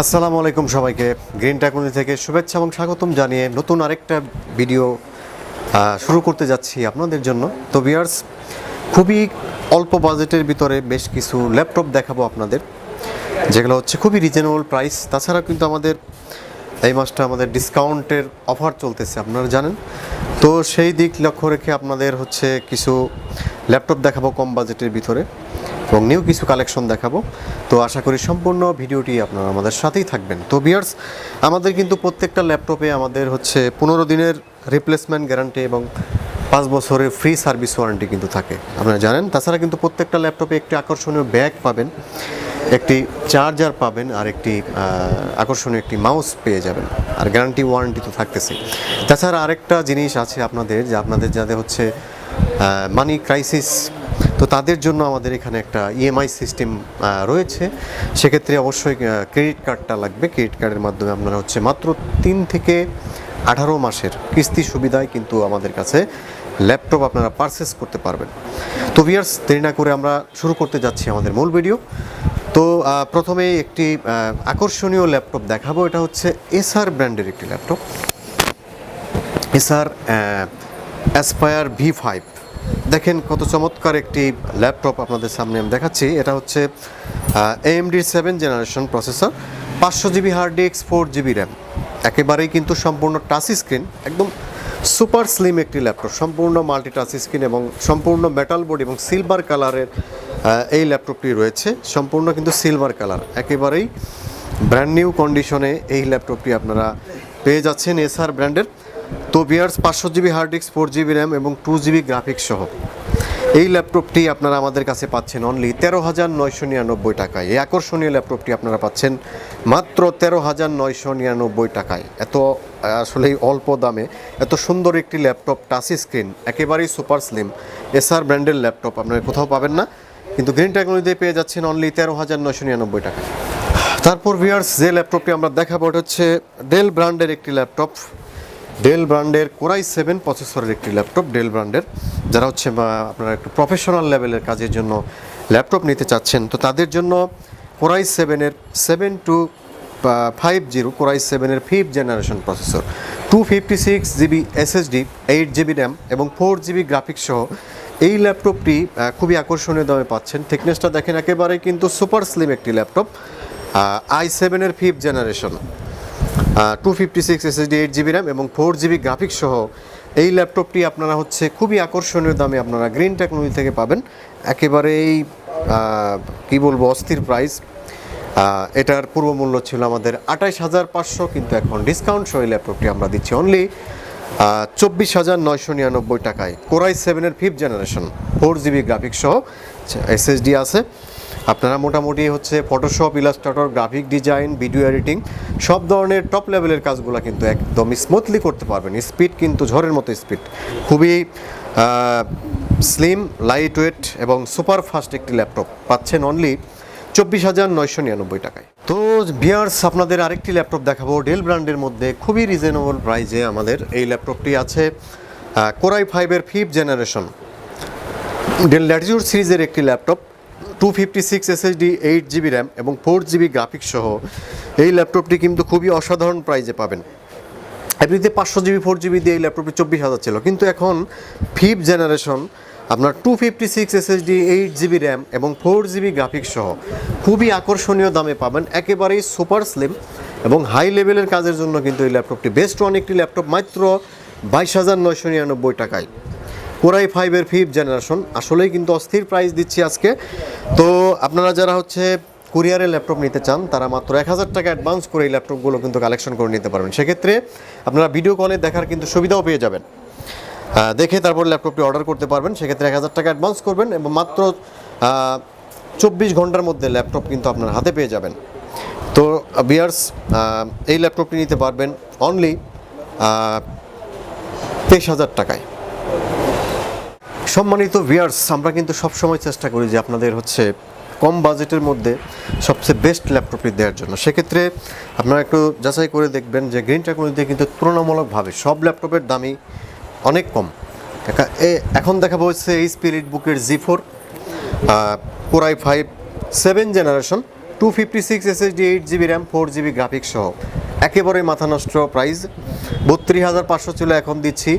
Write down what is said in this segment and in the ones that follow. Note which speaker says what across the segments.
Speaker 1: আসসালামু আলাইকুম সবাইকে। গ্রিন টেকনোলজি থেকে শুভেচ্ছা এবং স্বাগতম জানিয়ে নতুন আরেকটা ভিডিও শুরু করতে যাচ্ছি আপনাদের জন্য। তো ভিউয়ার্স, খুবই অল্প বাজেটের ভিতরে বেশ কিছু ল্যাপটপ দেখাবো আপনাদের, যেগুলো হচ্ছে খুবই রিজনেবল প্রাইস। তাছাড়া কিন্তু আমাদের এই মাসটা আমাদের ডিসকাউন্টের অফার চলতেছে, আপনারা জানেন। তো সেই দিক লক্ষ্য রেখে আপনাদের হচ্ছে কিছু ল্যাপটপ দেখাবো কম বাজেটের ভিতরে এবং নিউ কিছু কালেকশন দেখাবো। তো আশা করি সম্পূর্ণ ভিডিওটি আপনারা আমাদের সাথেই থাকবেন। তো ভিউয়ার্স, আমাদের কিন্তু প্রত্যেকটা ল্যাপটপে আমাদের হচ্ছে 15 দিনের রিপ্লেসমেন্ট গ্যারান্টি এবং 5 বছরের ফ্রি সার্ভিস ওয়ারেন্টি কিন্তু থাকে, আপনারা জানেন। তাছাড়া কিন্তু প্রত্যেকটা ল্যাপটপে একটি আকর্ষণীয় ব্যাগ পাবেন, একটি চার্জার পাবেন, আর একটি আকর্ষণীয় একটি মাউস পেয়ে যাবেন, আর গ্যারান্টি ওয়ারেন্টি তো থাকতেছে। তাছাড়া আরেকটা জিনিস আছে আপনাদের, যে আপনাদের যাদের হচ্ছে মানি ক্রাইসিস, তো তাদের জন্য আমাদের এখানে একটা ইএমআই সিস্টেম রয়েছে। সেক্ষেত্রে অবশ্যই ক্রেডিট কার্ডটা লাগবে। ক্রেডিট কার্ডের মাধ্যমে আপনারা হচ্ছে মাত্র 3 থেকে 18 মাসের কিস্তি সুবিধায় কিন্তু আমাদের কাছে ল্যাপটপ আপনারা পারচেস করতে পারবেন। তো ভিউয়ার্স, দেরি না করে আমরা শুরু করতে যাচ্ছি আমাদের মূল ভিডিও। তো প্রথমে একটি আকর্ষণীয় ল্যাপটপ দেখাবো। এটা হচ্ছে এসআর ব্র্যান্ডের একটি ল্যাপটপ, এসআর অ্যাসপায়ার V5। দেখেন কত চমৎকার একটি ল্যাপটপ আপনাদের সামনে আমি দেখাচ্ছি। এটা হচ্ছে AMD 7 generation processor, 500 GB hard disk, 4 GB RAM, একেবারেই কিন্তু সম্পূর্ণ টাচ স্ক্রিন, একদম সুপার স্লিম একটি ল্যাপটপ, সম্পূর্ণ মাল্টি টাচ স্ক্রিন এবং সম্পূর্ণ মেটাল বোর্ড এবং সিলভার কালারের এই ল্যাপটপটি রয়েছে। সম্পূর্ণ কিন্তু সিলভার কালার, একেবারেই ব্র্যান্ড নিউ কন্ডিশনে এই ল্যাপটপটি আপনারা পেয়ে যাচ্ছেন এসআর ব্র্যান্ডের। তো viewers, 500 GB hard disk, 4 GB RAM এবং 2 জিবি গ্রাফিক্স সহ এই ল্যাপটপটি আপনারা আমাদের কাছে পাচ্ছেন অনলি 13,999 টাকায়। এই আকর্ষণীয় ল্যাপটপটি আপনারা পাচ্ছেন মাত্র 13,999 টাকায়। এত আসলেই অল্প দামে এত সুন্দর একটি ল্যাপটপ, টাচ স্ক্রিন, একেবারেই সুপার স্লিম এসআর ব্র্যান্ডের ল্যাপটপ আপনারা কোথাও পাবেন না, কিন্তু গ্রিন টেকনোলজিতে পেয়ে যাচ্ছেন অনলি 13,999 টাকায়। তারপর ভিউয়ার্স, যে ল্যাপটপটি আমরা দেখাবো এটা হচ্ছে ডেল ব্র্যান্ডের একটি ল্যাপটপ, ডেল ব্র্যান্ডের কোরাই 7 প্রসেসরের একটি ল্যাপটপ। ডেল ব্র্যান্ডের যারা হচ্ছে আপনারা একটু প্রফেশনাল লেভেলের কাজের জন্য ল্যাপটপ নিতে চাচ্ছেন, তো তাদের জন্য কোরাই 7-এর 7250 কোরাই 7-এর 5th generation processor, 256 GB SSD, 8 GB RAM এবং 4 জিবি গ্রাফিক্স সহ এই ল্যাপটপটি খুবই আকর্ষণীয় দামে পাচ্ছেন। থিকনেসটা দেখেন, একেবারে কিন্তু সুপার স্লিম একটি ল্যাপটপ, i7-এর 5th generation, 256 SSD, 8 GB RAM এবং 4 জিবি গ্রাফিক্স সহ এই ল্যাপটপটি আপনারা হচ্ছে খুবই আকর্ষণীয় দামে আপনারা গ্রিন টেকনোলজি থেকে পাবেন। একেবারেই কী বলবো, অস্থির প্রাইস। এটার পূর্ব মূল্য ছিল আমাদের 28,500, কিন্তু এখন ডিসকাউন্ট সহ এই ল্যাপটপটি আমরা দিচ্ছি অনলি 24,999 টাকায়। কোরাই 7-এর 5th জেনারেশন, 4 জিবি গ্রাফিক্স সহ SSD আছে। আপনারা মোটামুটি হচ্ছে Photoshop, Illustrator, graphic design, video editing সব ধরনের টপ লেভেলের কাজগুলো কিন্তু একদম স্মুথলি করতে পারবেন। স্পিড কিন্তু ঝড়ের মতো স্পিড, খুবই স্লিম, লাইট ওয়েট এবং সুপার ফাস্ট একটি ল্যাপটপ পাচ্ছেন অনলি 24,999 টাকায়। তো ভিউয়ার্স, আপনাদের আরেকটি ল্যাপটপ দেখাবো ডেল ব্র্যান্ডের মধ্যে খুবই রিজনেবল প্রাইসে। আমাদের এই ল্যাপটপটি আছে কোরাই 5-এর 5th জেনারেশন ডেল ল্যাটিটিউড সিরিজের একটি ল্যাপটপ, 256 SSD, 8 জিবি র্যাম এবং 4 জিবি গ্রাফিক্স সহ এই ল্যাপটপটি কিন্তু খুবই অসাধারণ প্রাইজে পাবেন। এমনিতে 500 জিবি 4 জিবি দিয়ে এই ল্যাপটপটি 24,000 ছিল, কিন্তু এখন 5th জেনারেশন আপনার 256 SSD, 8 জিবি র্যাম এবং 4 জিবি গ্রাফিক্স সহ খুবই আকর্ষণীয় দামে পাবেন, একেবারেই সুপার স্লিম এবং হাই লেভেলের কাজের জন্য কিন্তু এই ল্যাপটপটি বেস্ট ওয়ান একটি ল্যাপটপ, মাত্র 22,999 টাকায়। কোরাই 5-এর 5th জেনারেশন, আসলেই কিন্তু অস্থির প্রাইস দিচ্ছি আজকে। তো আপনারা যারা হচ্ছে কুরিয়ারের ল্যাপটপ নিতে চান, তারা মাত্র 1,000 টাকা অ্যাডভান্স করে এই ল্যাপটপগুলো কিন্তু কালেকশন করে নিতে পারবেন। সেক্ষেত্রে আপনারা ভিডিও কলে দেখার কিন্তু সুবিধাও পেয়ে যাবেন, দেখে তারপর ল্যাপটপটি অর্ডার করতে পারবেন। সেক্ষেত্রে 1,000 টাকা অ্যাডভান্স করবেন এবং মাত্র 24 ঘন্টার মধ্যে ল্যাপটপ কিন্তু আপনার হাতে পেয়ে যাবেন। তো ভিউয়ার্স, এই ল্যাপটপটি নিতে পারবেন অনলি 23,000 টাকায়। সম্মানিত ভিউয়ার্স, আমরা কিন্তু সবসময় চেষ্টা করি যে আপনাদের হচ্ছে কম বাজেটের মধ্যে সবচেয়ে বেস্ট ল্যাপটপটি দেওয়ার জন্য। সেক্ষেত্রে আপনারা একটু যাচাই করে দেখবেন যে গ্রিন টেকনোলজিতে কিন্তু তুলনামূলকভাবে সব ল্যাপটপের দামই অনেক কম। এখন দেখাবো হচ্ছে HP EliteBook-এর G4 core i 5 7 generation, 256 SSD 8GB RAM 4GB graphics সহ একেবারে মাথা নষ্ট প্রাইস। 32,500 ছিল, এখন দিচ্ছি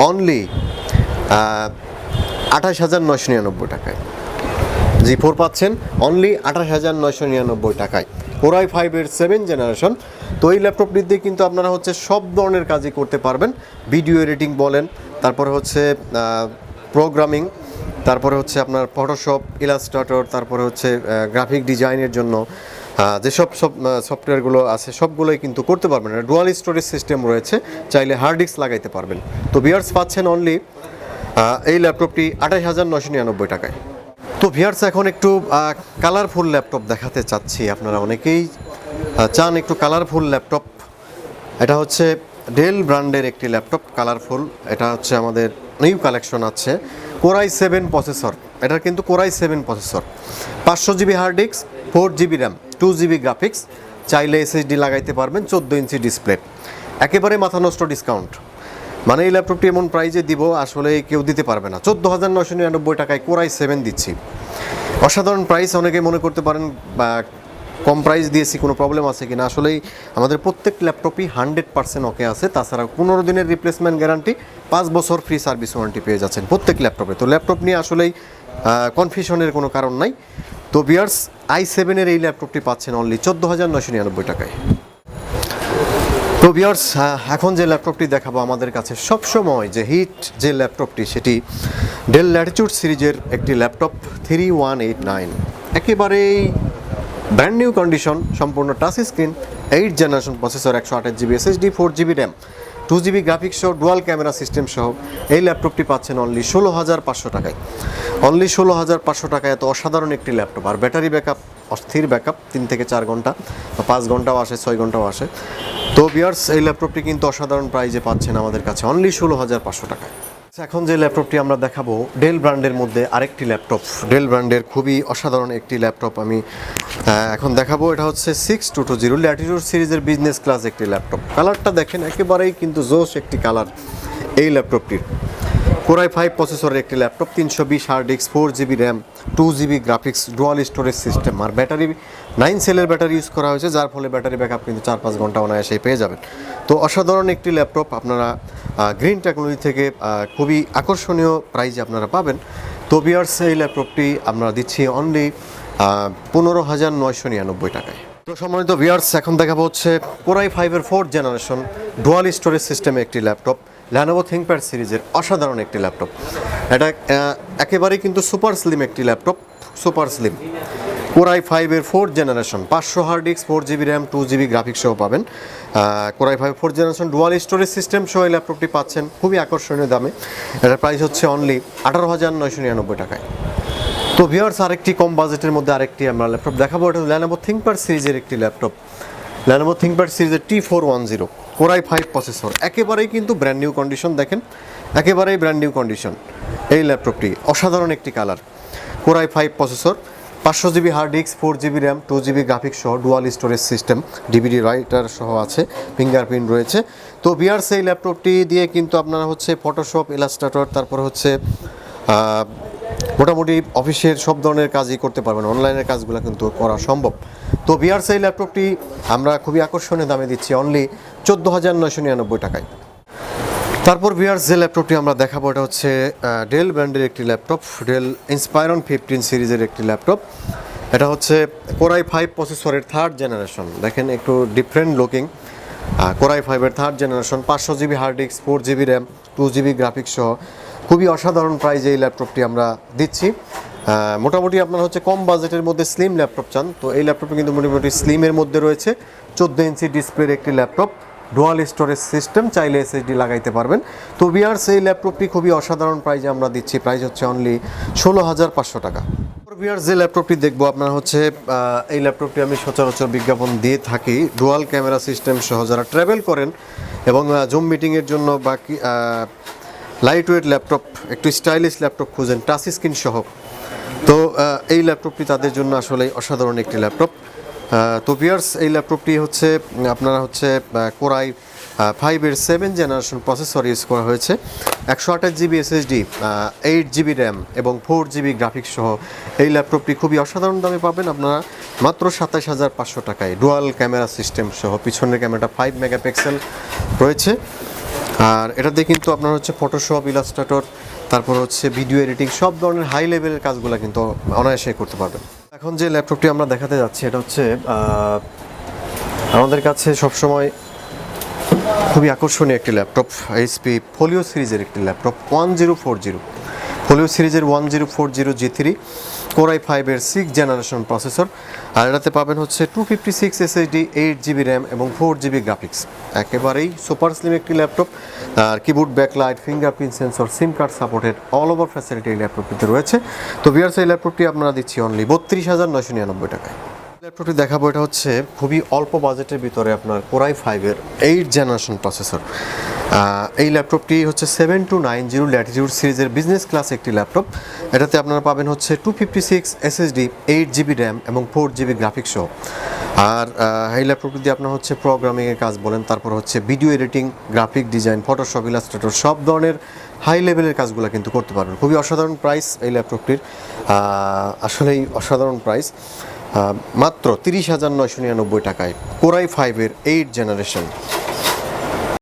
Speaker 1: অনলি 28,999 টাকায়। G4 পাচ্ছেন অনলি 28,999 টাকায়, Core i5-এর 7 জেনারেশন। তো এই ল্যাপটপটি দিয়ে কিন্তু আপনারা হচ্ছে সব ধরনের কাজই করতে পারবেন। ভিডিও এডিটিং বলেন, তারপরে হচ্ছে প্রোগ্রামিং, তারপরে হচ্ছে আপনার ফটোশপ, ইলাস্ট্রেটর, তারপরে হচ্ছে গ্রাফিক ডিজাইনের জন্য যেসব সফটওয়্যারগুলো আছে সবগুলোই কিন্তু করতে পারবেন। ডুয়াল স্টোরেজ সিস্টেম রয়েছে, চাইলে হার্ড ডিস্ক লাগাইতে পারবেন। তো ভিউয়ার্স পাচ্ছেন অনলি এই ল্যাপটপটি 28,999 টাকায়। তো ভিউয়ার্স এখন একটু কালারফুল ল্যাপটপ দেখাতে চাচ্ছি। আপনারা অনেকেই চান একটু কালারফুল ল্যাপটপ। এটা হচ্ছে ডেল ব্র্যান্ডের একটি ল্যাপটপ, কালারফুল। এটা হচ্ছে আমাদের নিউ কালেকশন আছে, Core i7 প্রসেসর। এটা কিন্তু Core i7 processor, 500GB hard disk, 4GB RAM, 2GB graphics, চাইলে SSD লাগাইতে পারবেন, 14 ইঞ্চি ডিসপ্লে, একেবারে মাথা নষ্ট ডিসকাউন্ট। মানে এই ল্যাপটপটি এমন প্রাইজে দিব আসলে কেউ দিতে পারবে না। 14,999 টাকায় Core i7 দিচ্ছি, অসাধারণ প্রাইস। অনেকে মনে করতে পারেন বা কম প্রাইস দিয়েছি, কোনো প্রবলেম আছে কিনা। আসলেই আমাদের প্রত্যেক ল্যাপটপই 100% ওকে আছে। তাছাড়া 15 দিনের রিপ্লেসমেন্ট গ্যারান্টি, 5 বছর ফ্রি সার্ভিস ওয়ারেন্টি পেয়ে যাচ্ছেন প্রত্যেক ল্যাপটপে। তো ল্যাপটপ নিয়ে আসলেই কনফিউশনের কোনো কারণ নাই। তো ভিউয়ার্স i7-এর এই ল্যাপটপটি পাচ্ছেন অনলি 14,999 টাকায়। তো ভিউয়ার্স এখন যে ল্যাপটপটি দেখাবো আমাদের কাছে সবসময় যে হিট যে ল্যাপটপটি, সেটি ডেল ল্যাটিটিউড সিরিজের একটি ল্যাপটপ 3189, একেবারেই ব্র্যান্ড নিউ কন্ডিশন, সম্পূর্ণ touch screen, 8 generation processor, 128GB SSD, 4GB RAM, 2GB graphics সহ ডুয়াল ক্যামেরা সিস্টেম সহ এই ল্যাপটপটি পাচ্ছেন অনলি 16,500 টাকায়। অনলি 16,500 টাকায় এত অসাধারণ একটি ল্যাপটপ। আর ব্যাটারি ব্যাকআপ অস্থির ব্যাকআপ, 3 থেকে 4 ঘন্টা, 5 ঘন্টাও আসে, 6 ঘন্টাও আসে। তো ভিউয়ার্স এই ল্যাপটপটি কিন্তু অসাধারণ প্রাইজে পাচ্ছেন আমাদের কাছে অনলি 16,500 টাকায়। এখন যে ল্যাপটপটি আমরা দেখাবো ডেল ব্র্যান্ডের মধ্যে আরেকটি ল্যাপটপ, ডেল ব্র্যান্ডের খুবই অসাধারণ একটি ল্যাপটপ আমি এখন দেখাবো। এটা হচ্ছে 6220 ল্যাটিটিউড সিরিজের বিজনেস ক্লাস একটি ল্যাপটপ। কালারটা দেখেন, একেবারেই কিন্তু জোশ একটি কালার এই ল্যাপটপটির। Core i5 প্রসেসরের একটি laptop, 320 hard disk, 4GB RAM, 2GB graphics, dual storage system. আর ব্যাটারি 9 সেলের ব্যাটারি ইউজ করা হয়েছে, যার ফলে ব্যাটারি ব্যাকআপ কিন্তু 4-5 ঘন্টা অনায়াসেই পেয়ে যাবেন। তো অসাধারণ একটি ল্যাপটপ আপনারা গ্রিন টেকনোলজি থেকে খুবই আকর্ষণীয় প্রাইজে আপনারা পাবেন। তো ভিউয়ার্স এই ল্যাপটপটি আমরা দিচ্ছি অনলি 15,999 টাকায়। তো সম্মানিত ভিউয়ার্স এখন দেখাবো হচ্ছে Core i5-এর 4th জেনারেশন ডুয়াল স্টোরেজ সিস্টেমে একটি ল্যাপটপ, Lenovo ThinkPad সিরিজের অসাধারণ একটি ল্যাপটপ। এটা একেবারেই কিন্তু সুপার স্লিম একটি ল্যাপটপ, সুপার স্লিম। Core i5-এর 4th generation, 500 hard disk, 4GB RAM, 2GB graphics সহ পাবেন। Core i5 4th generation dual storage system সহ এই ল্যাপটপটি পাচ্ছেন খুবই আকর্ষণীয় দামে। এটার প্রাইস হচ্ছে অনলি 18,999 টাকায়। তো ভিউয়ার্স আরেকটি কম বাজেটের মধ্যে আরেকটি আমরা ল্যাপটপ দেখাবো। এটা Lenovo ThinkPad সিরিজের একটি ল্যাপটপ, Lenovo ThinkPad সিরিজের T410 Core i5 প্রসেসর, একেবারেই কিন্তু ব্র্যান্ড নিউ কন্ডিশন। দেখেন একেবারেই ব্র্যান্ড নিউ কন্ডিশন এই ল্যাপটপটি, অসাধারণ একটি colour. Core i5 processor, 500GB hard disk, 4GB RAM, 2GB graphics সহ dual storage system, DVD writer সহ আছে, ফিঙ্গারপ্রিন্ট রয়েছে। তো ভিউয়ার্স এই ল্যাপটপটি দিয়ে কিন্তু আপনারা হচ্ছে ফটোশপ, ইলাস্ট্রেটর, তারপর হচ্ছে মোটামুটি অফিসের সব ধরনের কাজই করতে পারবেন, অনলাইনের কাজগুলো কিন্তু করা সম্ভব। তো ভিউয়ার্স এই ল্যাপটপটি আমরা খুবই আকর্ষণীয় দামে দিচ্ছি অনলি 14,999 টাকায়। তারপর ভিউয়ার্স যে ল্যাপটপটি আমরা দেখাবো এটা হচ্ছে ডেল ব্র্যান্ডের একটি ল্যাপটপ, ডেল ইন্সপায়রন 15 সিরিজের একটি ল্যাপটপ। এটা হচ্ছে Core i5 প্রসেসরের 3rd জেনারেশন। দেখেন একটু ডিফারেন্ট লুকিং, Core i5-এর 3rd generation, 500GB hard disk, 4GB RAM, 2GB graphics সহ খুবই অসাধারণ প্রাইজে এই ল্যাপটপটি আমরা দিচ্ছি। মোটামুটি আপনার হচ্ছে কম বাজেটের মধ্যে স্লিম ল্যাপটপ চান, তো এই ল্যাপটপটি কিন্তু মোটামুটি স্লিমের মধ্যে রয়েছে। 14 ইঞ্চি ডিসপ্লের একটি ল্যাপটপ, ডুয়াল স্টোরেজ সিস্টেম, চাইলে SSD লাগাইতে পারবেন। তো ভিউয়ার্স এই ল্যাপটপটি খুবই অসাধারণ প্রাইজে আমরা দিচ্ছি, প্রাইস হচ্ছে অনলি 16,500 টাকা। ভিউয়ার্স যে ল্যাপটপটি দেখবো আপনার হচ্ছে এই ল্যাপটপটি আমি সচরাচর বিজ্ঞাপন দিয়ে থাকি, ডুয়াল ক্যামেরা সিস্টেম সহ। যারা ট্রাভেল করেন এবং জুম মিটিংয়ের জন্য বাকি লাইট ওয়েট ল্যাপটপ, একটু স্টাইলিশ ল্যাপটপ খুঁজেন টাচ স্ক্রিন সহ, তো এই ল্যাপটপটি তাদের জন্য আসলে অসাধারণ একটি ল্যাপটপ। তো ভিউয়ার্স এই ল্যাপটপটি হচ্ছে আপনারা হচ্ছে Core 5-এর 7 জেনারেশন প্রসেসর ইউজ করা হয়েছে, 128 জিবি এসএসডি, 8 জিবি র্যাম এবং 4 জিবি গ্রাফিক্স সহ এই ল্যাপটপটি খুবই অসাধারণ দামে পাবেন আপনারা মাত্র 27,500 টাকায়। ডুয়াল ক্যামেরা সিস্টেম সহ পিছনের ক্যামেরাটা 5 মেগাপিক্সেল রয়েছে। আর এটাতে কিন্তু আপনার হচ্ছে ফটোশপ, ইলাস্ট্রেটর, তারপর হচ্ছে ভিডিও এডিটিং সব ধরনের হাই লেভেলের কাজগুলো কিন্তু অনায়াসে করতে পারবেন। এখন যে ল্যাপটপটি আমরা দেখাতে যাচ্ছি এটা হচ্ছে আমাদের কাছে সবসময় খুবই আকর্ষণীয় একটি ল্যাপটপ, এইচপি ফোলিও সিরিজের একটি ল্যাপটপ 1040 ফোলিও সিরিজের 1040 G3 Core i5-এর 6 জেনারেশন প্রসেসর। আর এটাতে পাবেন হচ্ছে 256 এসএসডি, 8 জিবি র্যাম এবং 4 জিবি গ্রাফিক্স। একেবারেই সুপার স্লিম একটি ল্যাপটপ। আর keyboard, backlight, fingerprint sensor, SIM card supported all over facility এই ল্যাপটপটিতে রয়েছে। তো ভিউয়ার্স, এই ল্যাপটপটি আপনারা দিচ্ছি অনলি 32,999 টাকায়। ল্যাপটপটি দেখাবো এটা হচ্ছে খুবই অল্প বাজেটের ভিতরে আপনার Core i5-এর 8 জেনারেশন প্রসেসর। এই ল্যাপটপটি হচ্ছে 7290 ল্যাটিটিউড সিরিজের বিজনেস ক্লাস একটি ল্যাপটপ। এটাতে আপনারা পাবেন হচ্ছে 256 এসএসডি, 8 জিবি র্যাম এবং 4 জিবি গ্রাফিক্স সহ। আর এই ল্যাপটপটি দিয়ে আপনার হচ্ছে প্রোগ্রামিংয়ের কাজ বলেন, তারপর হচ্ছে video editing, graphic design, Photoshop, Illustrator সব ধরনের হাই লেভেলের কাজগুলো কিন্তু করতে পারবেন। খুবই অসাধারণ প্রাইস এই ল্যাপটপটির, আসলেই অসাধারণ প্রাইস। মাত্র 30,999 টাকায় Core i5-এর 8 জেনারেশন